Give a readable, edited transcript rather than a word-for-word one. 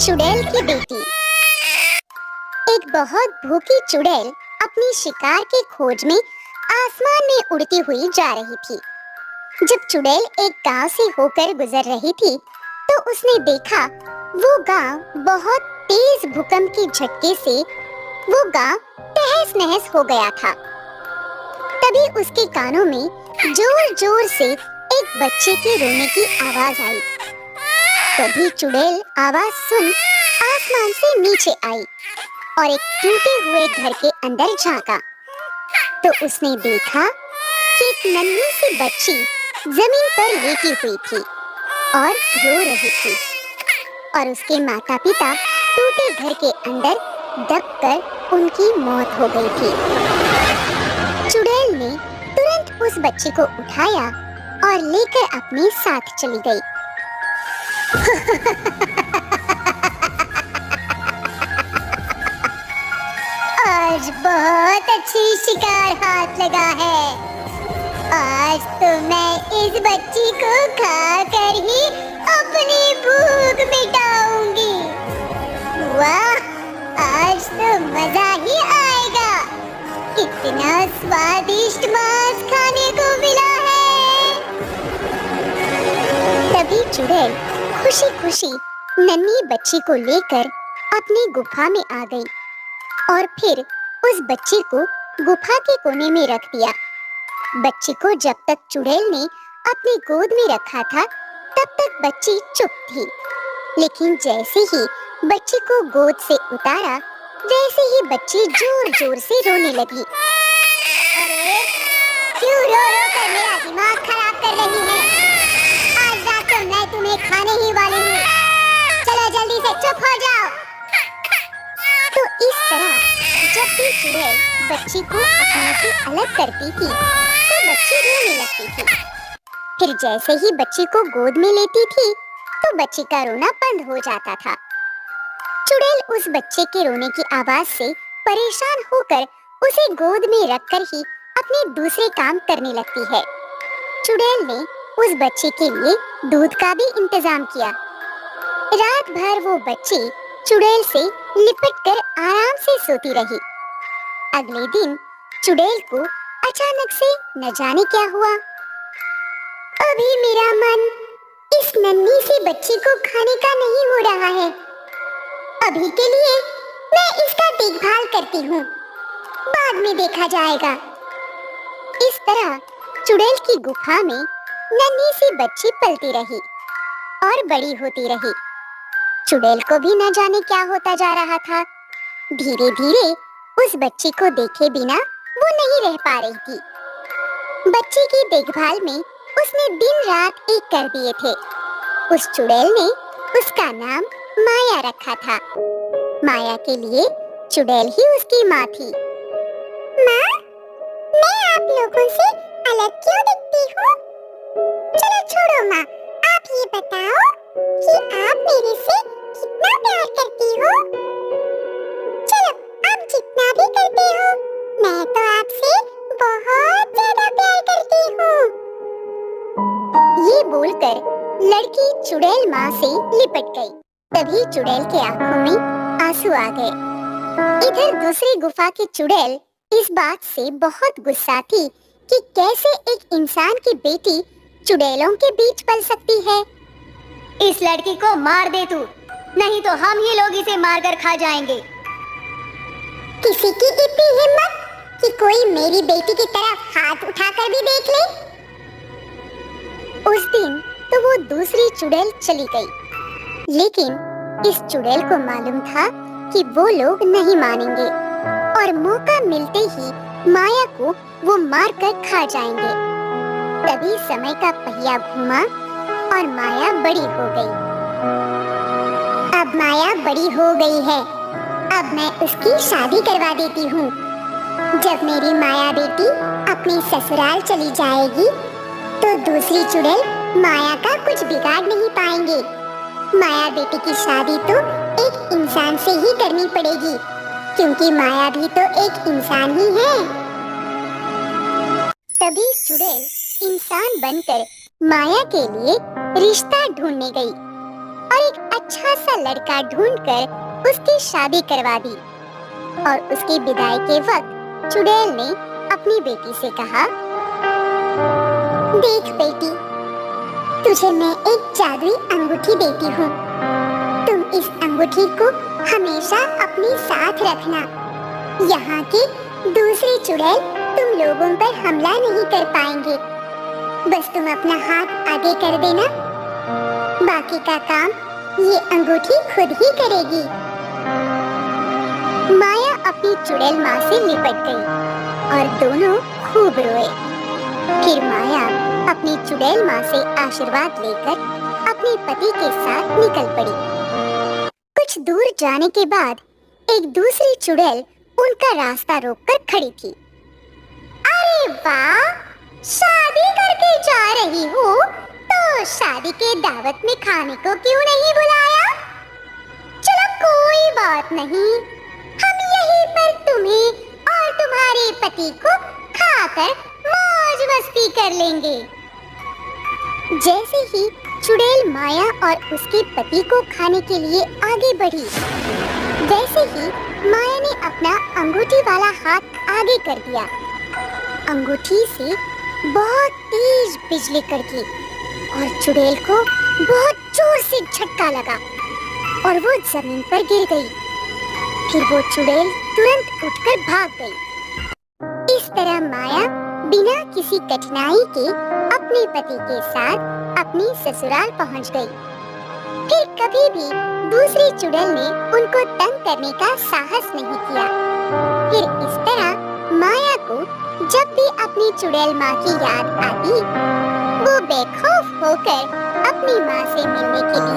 चुड़ैल की बेटी। एक बहुत भूखी चुड़ैल अपनी शिकार की खोज में आसमान में उड़ती हुई जा रही थी। जब चुड़ैल एक गांव से होकर गुजर रही थी तो उसने देखा वो गांव बहुत तेज भूकंप के झटके से वो गांव तहस नहस हो गया था। तभी उसके कानों में जोर जोर से एक बच्चे के रोने की आवाज आई। तभी चुड़ैल आवाज सुन आसमान से नीचे आई और एक टूटे हुए घर के अंदर झांका तो उसने देखा कि एक नन्ही सी बच्ची जमीन पर लेटी हुई थी और रो रही थी और उसके माता पिता टूटे घर के अंदर दबकर उनकी मौत हो गई थी। चुड़ैल ने तुरंत उस बच्ची को उठाया और लेकर अपने साथ चली गई। आज बहुत अच्छी शिकार हाथ लगा है। आज तो मैं इस बच्ची को खाकर ही अपनी भूख मिटाऊंगी। वाह, आज तो मजा ही आएगा। कितना स्वादिष्ट मांस खाने को मिला है। तभी चुड़ैल खुशी खुशी नन्ही बच्ची को लेकर अपनी गुफा में आ गई और फिर उस बच्ची को गुफा के कोने में रख दिया। बच्ची को जब तक चुड़ैल ने अपनी गोद में रखा था तब तक बच्ची चुप थी, लेकिन जैसे ही बच्ची को गोद से उतारा वैसे ही बच्ची जोर जोर से रोने लगी। अरे, क्यों रो रो कर मेरा दिमाग खराब कर रही है? आज रात को मैं तुम्हें खाने ही वाली हूँ। चलो जल्दी से चुप हो जाओ। तो इस तरह जब भी चुड़ैल बच्ची को अपने से अलग करती थी तो बच्ची रोने लगती थी। फिर जैसे ही बच्ची को गोद में लेती थी तो बच्ची का रोना बंद हो जाता था। चुड़ैल उस बच्चे के रोने की आवाज से परेशान होकर उसे गोद में रखकर ही अपने दूसरे काम करने लगती है। चुड़ैल ने उस बच्चे के लिए दूध का भी इंतजाम किया। रात भर वो बच्ची चुड़ैल से लिपटकर आराम से सोती रही। अगले दिन चुड़ैल को अचानक से न जाने क्या हुआ। अभी मेरा मन इस नन्ही सी बच्ची को खाने का नहीं हो रहा है। अभी के लिए मैं इसका देखभाल करती हूँ, बाद में देखा जाएगा। इस तरह चुड़ैल की गुफा में नन्ही सी बच्ची पलती रही और बड़ी होती रही। चुड़ैल को भी न जाने क्या होता जा रहा था। धीरे धीरे उस बच्ची को देखे बिना वो नहीं रह पा रही थी। बच्ची की देखभाल में उसने दिन रात एक कर दिए थे। उस चुड़ैल ने उसका नाम माया रखा था। माया के लिए चुड़ैल ही उसकी माँ थी। माँ, मैं आप लोगों से अलग क्यों दिखती हूँ? चलो छोड़ो माँ, आप ये बताओ कि आप मेरे से कितना प्यार करती हो? चलो, आप जितना भी करते हो, मैं तो आपसे बहुत ज्यादा प्यार करती हूँ। ये बोलकर लड़की चुड़ैल माँ से लिपट गई। तभी चुड़ैल के आंखों में आंसू आ गए। इधर दूसरी गुफा की चुड़ैल इस बात से बहुत गुस्सा थी कि कैसे एक इंसान की बेटी चुड़ैलों के बीच पल सकती है। इस लड़की को मार दे तू, नहीं तो हम ही लोग इसे मारकर खा जाएंगे। किसी की इतनी हिम्मत कि कोई मेरी बेटी की तरफ हाथ उठाकर भी देख ले। उस दिन तो वो दूसरी चुड़ैल चली गई, लेकिन इस चुड़ैल को मालूम था कि वो लोग नहीं मानेंगे और मौका मिलते ही माया को वो मारकर खा जाएंगे। तभी समय का पहिया घूमा और माया बड़ी हो गई। अब माया बड़ी हो गई है, अब मैं उसकी शादी करवा देती हूँ। जब मेरी माया बेटी अपने ससुराल चली जाएगी तो दूसरी चुड़ैल माया का कुछ बिगाड़ नहीं पाएंगे। माया बेटी की शादी तो एक इंसान से ही करनी पड़ेगी, क्योंकि माया भी तो एक इंसान ही है। तभी चुड़ैल इंसान बनकर माया के लिए रिश्ता ढूंढने गई। और एक अच्छा सा लड़का ढूंढकर उसकी शादी करवा दी। और उसकी विदाई के वक्त चुड़ैल ने अपनी बेटी से कहा, देख बेटी, तुझे मैं एक जादुई अंगूठी देती हूँ। तुम इस अंगूठी को हमेशा अपने साथ रखना। यहाँ के दूसरे चुड़ैल तुम लोगों पर हमला नहीं कर पाएंगे। बस तुम अपना हाथ आगे कर देना, बाकी का काम ये अंगूठी खुद ही करेगी। माया अपनी चुड़ैल माँ से लिपट गई और दोनों खूब रोए। फिर माया अपनी चुड़ैल माँ से आशीर्वाद लेकर अपने पति के साथ निकल पड़ी। कुछ दूर जाने के बाद एक दूसरी चुड़ैल उनका रास्ता रोककर खड़ी थी। अरे वाह, शादी करके जा रही हो तो शादी के दावत में खाने को क्यों नहीं बुलाया? चलो कोई बात नहीं, हम यहीं पर तुम्हें और तुम्हारे पति को खाकर मौज मस्ती कर लेंगे। जैसे ही चुड़ैल माया और उसके पति को खाने के लिए आगे बढ़ी, वैसे ही माया ने अपना अंगूठी वाला हाथ आगे कर दिया। अंगूठी से बहुत तेज बिजली कड़की और चुड़ैल को बहुत जोर से झटका लगा और वो जमीन पर गिर गई। फिर वो चुड़ैल तुरंत उठकर भाग गई। इस तरह माया बिना किसी कठिनाई के अपने पति के साथ अपनी ससुराल पहुंच गई। फिर कभी भी दूसरी चुड़ैल ने उनको तंग करने का साहस नहीं किया। फिर इस तरह माया को जब भी अपनी चुड़ैल माँ की याद आती, वो बेखौफ होकर अपनी माँ से मिलने के लिए